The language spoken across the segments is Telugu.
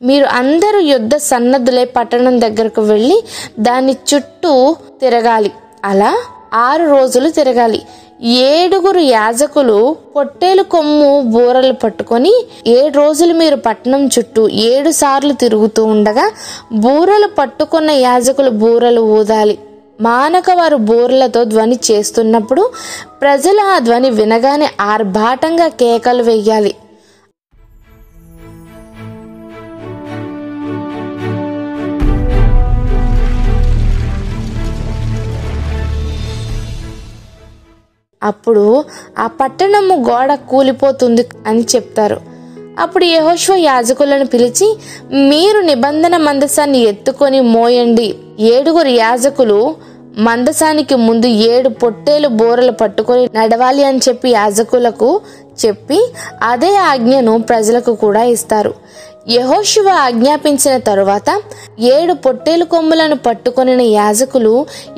మీరు అందరూ యుద్ధ సన్నద్ధులై పట్టణం దగ్గరకు వెళ్ళి దాని చుట్టూ తిరగాలి. అలా 6 రోజులు తిరగాలి. 7 యాజకులు పొట్టేలు కొమ్ము బూరలు పట్టుకొని 7 రోజులు మీరు పట్టణం చుట్టూ 7 సార్లు తిరుగుతూ ఉండగా బూరలు పట్టుకున్న యాజకులు బూరలు ఊదాలి. మానక వారు బూరలతో ధ్వని చేస్తున్నప్పుడు ప్రజలు ఆ ధ్వని వినగానే ఆర్భాటంగా కేకలు వేయాలి. అప్పుడు ఆ పట్టణము గోడ కూలిపోతుంది అని చెప్తారు. అప్పుడు యెహోషువ యాజకులను పిలిచి, మీరు నిబంధన మందసాన్ని ఎత్తుకొని మోయండి. 7 యాజకులు మందసానికి ముందు 7 పొట్టేలు బూరలు పట్టుకొని నడవాలి అని చెప్పి యాజకులకు చెప్పి అదే ఆజ్ఞను ప్రజలకు కూడా ఇస్తారు. యెహోషువ ఆజ్ఞాపించిన తరువాత 7 పొట్టేలు కొమ్ములను పట్టుకొనిన యాజకులు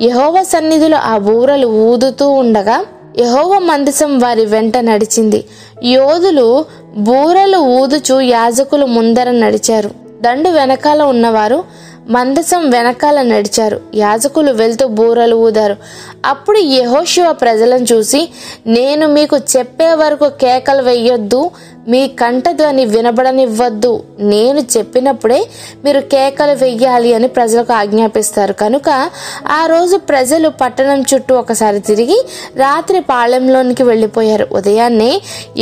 యెహోవా సన్నిధిలో ఆ బూరలు ఊదుతూ ఉండగా యెహోవా మందసం వారి వెంట నడిచింది. యోధులు బూరలు ఊదుచు యాజకులు ముందర నడిచారు. దండు వెనకాల ఉన్నవారు మందసం వెనకాల నడిచారు. యాజకులు వెళ్తూ బూరలు ఊదారు. అప్పుడు యెహోషువ ప్రజలను చూసి, నేను మీకు చెప్పే వరకు కేకలు వేయొద్దు, మీ కంఠధ్వని వినబడనివ్వద్దు, నేను చెప్పినప్పుడే మీరు కేకలు వెయ్యాలి అని ప్రజలకు ఆజ్ఞాపిస్తారు. కనుక ఆ రోజు ప్రజలు పట్టణం చుట్టూ ఒకసారి తిరిగి రాత్రి పాళెంలోనికి వెళ్ళిపోయారు. ఉదయాన్నే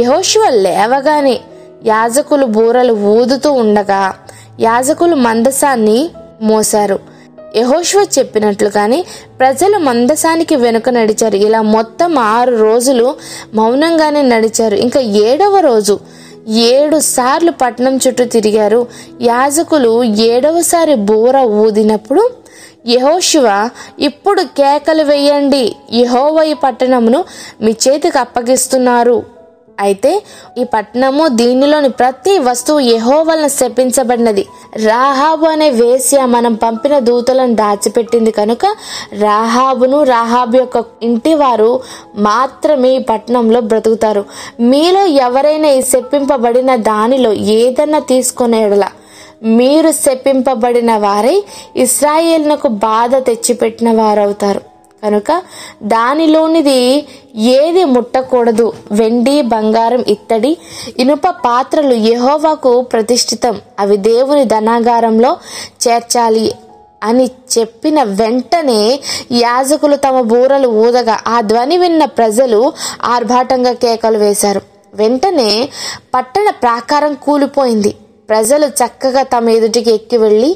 యెహోషువ లేవగానే యాజకులు బూరలు ఊదుతూ ఉండగా యాజకులు మందసాన్ని మోశారు. యెహోషువ చెప్పినట్లుగానే ప్రజలు మందసానికి వెనుక నడిచారు. ఇలా మొత్తం 6 రోజులు మౌనంగానే నడిచారు. ఇంకా 7వ రోజు 7 సార్లు పట్టణం చుట్టూ తిరిగారు. యాజకులు 7వసారి బూర ఊదినప్పుడు యెహోషువ, ఇప్పుడు కేకలు వేయండి, యెహోవా ఈ పట్టణమును మీ చేతికి అప్పగిస్తున్నారు. అయితే ఈ పట్టణము దీనిలోని ప్రతి వస్తువు యెహోవా వలన శపించబడినది. రాహాబు అనే వేశ్య మనం పంపిన దూతలను దాచిపెట్టింది కనుక రాహాబును రాహాబు యొక్క ఇంటి వారు మాత్రమే ఈ పట్టణంలో బ్రతుకుతారు. మీలో ఎవరైనా ఈ శపింపబడిన దానిలో ఏదన్నా తీసుకునేలా మీరు శపింపబడిన వారై ఇశ్రాయేలునకు బాధ తెచ్చిపెట్టిన వారవుతారు. కనుక దానిలోనిది ఏది ముట్టకూడదు. వెండి, బంగారం, ఇత్తడి, ఇనుప పాత్రలు యెహోవాకు ప్రతిష్ఠితం, అవి దేవుని ధనాగారంలో చేర్చాలి అని చెప్పిన వెంటనే యాజకులు తమ బూరలు ఊదగా ఆ ధ్వని విన్న ప్రజలు ఆర్భాటంగా కేకలు వేశారు. వెంటనే పట్టణ ప్రాకారం కూలిపోయింది. ప్రజలు చక్కగా తమ ఎదుటికి ఎక్కి వెళ్లి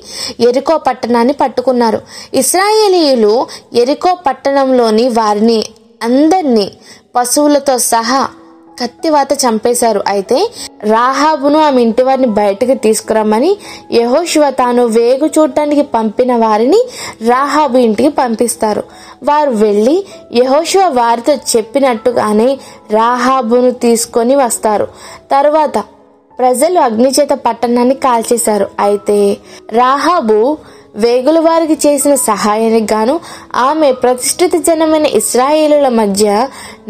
యెరికో పట్టణాన్ని పట్టుకున్నారు. ఇశ్రాయేలీయులు యెరికో పట్టణంలోని వారిని అందరినీ పశువులతో సహా కత్తివాత చంపేశారు. అయితే రాహాబును ఆమె ఇంటి వారిని బయటకు తీసుకురమ్మని యెహోషువ తాను వేగు చూడటానికి పంపిన వారిని రాహాబు ఇంటికి పంపిస్తారు. వారు వెళ్లి యెహోషువ వారితో చెప్పినట్టుగానే రాహాబును తీసుకొని వస్తారు. తరువాత ప్రజలు అగ్నిచేత పట్టణాన్ని కాల్చేశారు. అయితే రాహాబు వేగుల వారికి చేసిన సహాయానికి గాను ఆమె ప్రతిష్ఠిత జనమైన ఇశ్రాయేలుల మధ్య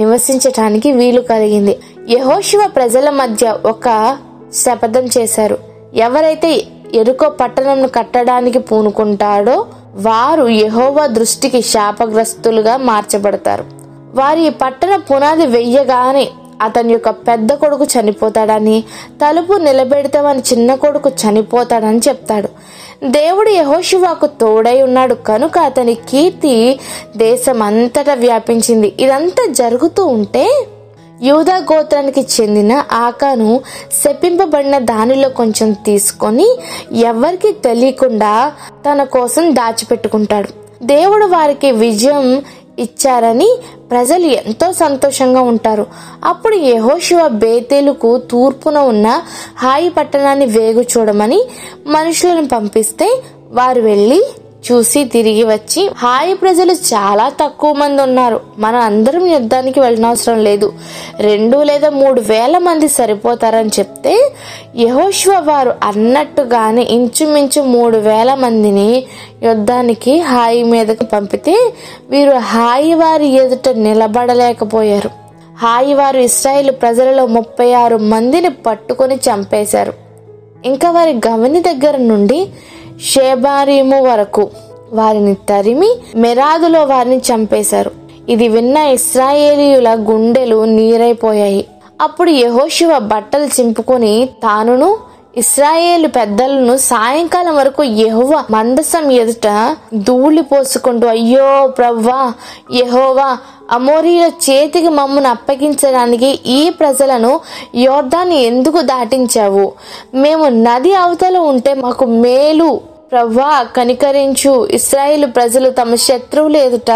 నివసించటానికి వీలు కలిగింది. యెహోషువ ప్రజల మధ్య ఒక శపథం చేశారు. ఎవరైతే యెరికో పట్టణంను కట్టడానికి పూనుకుంటాడో వారు యెహోవా దృష్టికి శాపగ్రస్తులుగా మార్చబడతారు. వారు ఈ పట్టణ పునాది వెయ్యగానే అతని యొక్క పెద్ద కొడుకు చనిపోతాడని, తలుపు నిలబెడితే వాని చిన్న కొడుకు చనిపోతాడని చెప్తాడు. దేవుడు యెహోషువకు తోడై ఉన్నాడు కనుక అతని కీర్తి దేశమంతటా వ్యాపించింది. ఇదంతా జరుగుతూ ఉంటే యూదా గోత్రానికి చెందిన ఆకాను శపింపబడిన దానిలో కొంచెం తీసుకొని ఎవరికి తెలియకుండా తన కోసం దాచిపెట్టుకుంటాడు. దేవుడు వారికి విజయం ఇచ్చారని ప్రజలు ఎంతో సంతోషంగా ఉంటారు. అప్పుడు యెహోషువ బేతేలుకు తూర్పున ఉన్న హాయి పట్టణాన్ని వేగు చూడమని మనుషులను పంపిస్తే వారు వెళ్లి చూసి తిరిగి వచ్చి, హాయి ప్రజలు చాలా తక్కువ మంది ఉన్నారు, మనం అందరం యుద్ధానికి వెళ్ళనవసరం లేదు, 2 లేదా 3 వేల మంది సరిపోతారని చెప్తే యెహోషువ వారు అన్నట్టుగానే ఇంచుమించు 3 వేల మందిని యుద్ధానికి హాయి మీదకి పంపితే వీరు హాయి వారి ఎదుట నిలబడలేకపోయారు. హాయి వారు ఇశ్రాయేలు ప్రజలలో 36 మందిని పట్టుకొని చంపేశారు. ఇంకా వారి గవని దగ్గర నుండి షేబారీము వరకు వారిని తరిమి మెరాదులో వారిని చంపేశారు. ఇది విన్న ఇశ్రాయేలీయుల గుండెలు నీరైపోయాయి. అప్పుడు యెహోషువ బట్టలు చింపుకొని తానును ఇశ్రాయేలు పెద్దలను సాయంకాలం వరకు యెహోవా మందసం ఎదుట ధూళి పోసుకుంటూ, అయ్యో ప్రవ్వా యెహోవా, అమోరీయుల చేతికి మమ్మను అప్పగించడానికి ఈ ప్రజలను యోర్దాన్ని ఎందుకు దాటించావు? మేము నది అవతల ఉంటే మాకు మేలు ప్రవ్వా, కనికరించు. ఇశ్రాయేలు ప్రజలు తమ శత్రువులు ఎదుట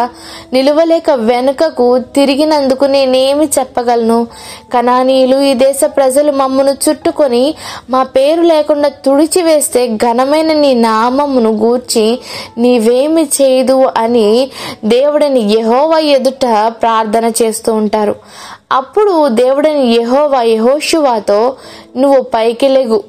నిలువలేక వెనుకకు తిరిగినందుకు నేనేమి చెప్పగలను? కనానీయులు ఈ దేశ ప్రజలు మమ్మను చుట్టుకొని మా పేరు లేకుండా తుడిచివేస్తే ఘనమైన నీ నామమును గూర్చి నీవేమి చేయదు అని దేవుడని యెహోవా ఎదుట ప్రార్థన చేస్తూ ఉంటారు. అప్పుడు దేవుడని యెహోవా యెహోషువతో, నువ్వు పైకి లెగు,